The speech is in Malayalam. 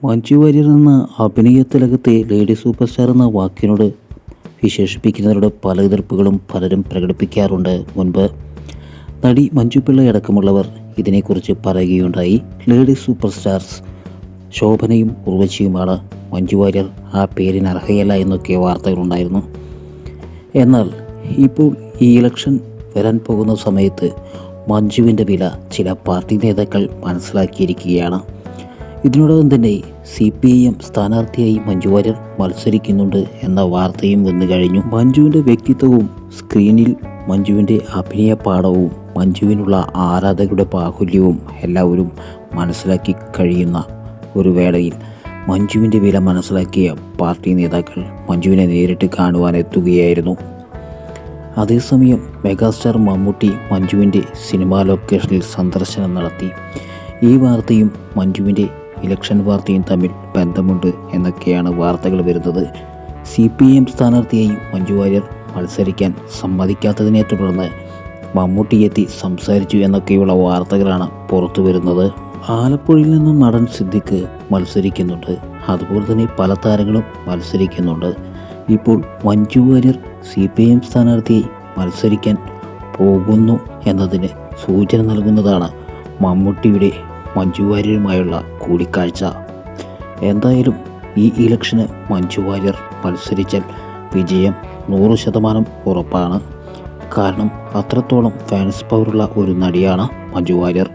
മഞ്ജു വാര്യർ എന്ന അഭിനയത്തിലകത്തെ ലേഡി സൂപ്പർ സ്റ്റാർ എന്ന വാക്കിനോട് വിശേഷിപ്പിക്കുന്നവരുടെ പല എതിർപ്പുകളും പലരും പ്രകടിപ്പിക്കാറുണ്ട്. മുൻപ് നടി മഞ്ജു പിള്ളയടക്കമുള്ളവർ ഇതിനെക്കുറിച്ച് പറയുകയുണ്ടായി. ലേഡി സൂപ്പർ സ്റ്റാർസ് ശോഭനയും ഉർവശിയുമാണ്, മഞ്ജു വാര്യർ ആ പേരിന് അർഹയല്ല എന്നൊക്കെ വാർത്തകളുണ്ടായിരുന്നു. എന്നാൽ ഇപ്പോൾ ഈ ഇലക്ഷൻ വരാൻ പോകുന്ന സമയത്ത് മഞ്ജുവിൻ്റെ വില ചില പാർട്ടി നേതാക്കൾ മനസ്സിലാക്കിയിരിക്കുകയാണ്. ഇതിനോടകം തന്നെ CPIM സ്ഥാനാർത്ഥിയായി മഞ്ജു വാര്യർ മത്സരിക്കുന്നുണ്ട് എന്ന വാർത്തയും വന്നു കഴിഞ്ഞു. മഞ്ജുവിൻ്റെ വ്യക്തിത്വവും സ്ക്രീനിൽ മഞ്ജുവിൻ്റെ അഭിനയ പാഠവും മഞ്ജുവിനുള്ള ആരാധകരുടെ ബാഹുല്യവും എല്ലാവരും മനസ്സിലാക്കി കഴിയുന്ന ഒരു വേളയിൽ മഞ്ജുവിൻ്റെ വില മനസ്സിലാക്കിയ പാർട്ടി നേതാക്കൾ മഞ്ജുവിനെ നേരിട്ട് കാണുവാനെത്തുകയായിരുന്നു. അതേസമയം മെഗാസ്റ്റാർ മമ്മൂട്ടി മഞ്ജുവിൻ്റെ സിനിമാ ലൊക്കേഷനിൽ സന്ദർശനം നടത്തി. ഈ വാർത്തയും മഞ്ജുവിൻ്റെ ഇലക്ഷൻ വാർത്തയും തമ്മിൽ ബന്ധമുണ്ട് എന്നൊക്കെയാണ് വാർത്തകൾ വരുന്നത്. CPIM സ്ഥാനാർത്ഥിയായി മഞ്ജു വാര്യർ മത്സരിക്കാൻ സമ്മതിക്കാത്തതിനെ തുടർന്ന് മമ്മൂട്ടി എത്തി സംസാരിച്ചു എന്നൊക്കെയുള്ള വാർത്തകളാണ് പുറത്തു വരുന്നത്. ആലപ്പുഴയിൽ നിന്നും നടൻ സിദ്ദിഖ് മത്സരിക്കുന്നുണ്ട്. അതുപോലെ തന്നെ പല താരങ്ങളും മത്സരിക്കുന്നുണ്ട്. ഇപ്പോൾ മഞ്ജു വാര്യർ CPIM സ്ഥാനാർത്ഥിയായി മത്സരിക്കാൻ പോകുന്നു എന്നതിന് സൂചന നൽകുന്നതാണ് മമ്മൂട്ടിയുടെ മഞ്ജു വാര്യരുമായുള്ള കൂടിക്കാഴ്ച. എന്തായാലും ഈ ഇലക്ഷന് മഞ്ജു വാര്യർ മത്സരിച്ചാൽ വിജയം 100% ഉറപ്പാണ്. കാരണം അത്രത്തോളം ഫാൻസ് പവറുള്ള ഒരു നടിയാണ് മഞ്ജു വാര്യർ.